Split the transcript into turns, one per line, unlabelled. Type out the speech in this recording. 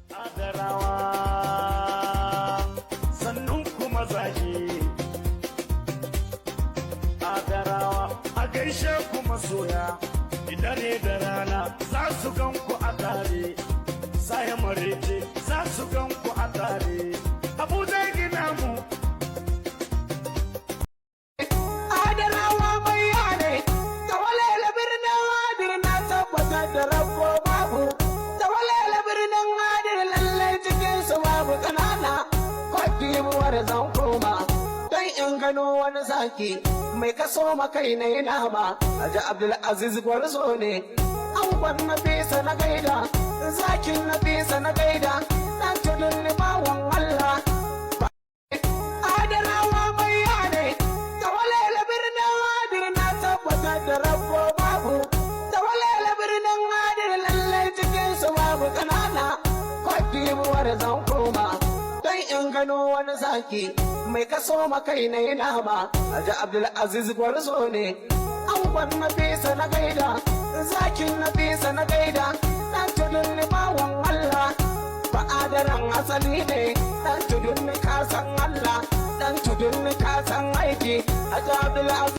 Adarawa sannun kuma zaki Adarawa a gaishe kuma soya dare da rana za su gan ku a tare sai marece za su gan ku a tare abu zai gina mu
Adarawa mai yare tawalele birnin Adir na tabbatar da rabo babu tawalele birnin Adir lallai cikin su babu kanana kwadibuwar zan koma don in gano wani zaki mai kaso makai na yi nama Haji Abdulaziz Gwarzo ne an na fesa na gaida zakin na fesa na gaida dan tudun limawan Allah Adarawa mai yare tawalele birnin Adir na tabbatar da rabo babu tawalele birnin Adir lallai cikin su babu kanana kwadibuwar zan koma don in gano wani zaki mai kaso makai na yi nama Haji Abdulaziz Gwarzo ne an na fesa na gaida zakin na fesa na gaida dan tudun limawan Allah ba adaran asali ne dan tudun kasan Allah dan tudun kasan aiki Haji Abdulaziz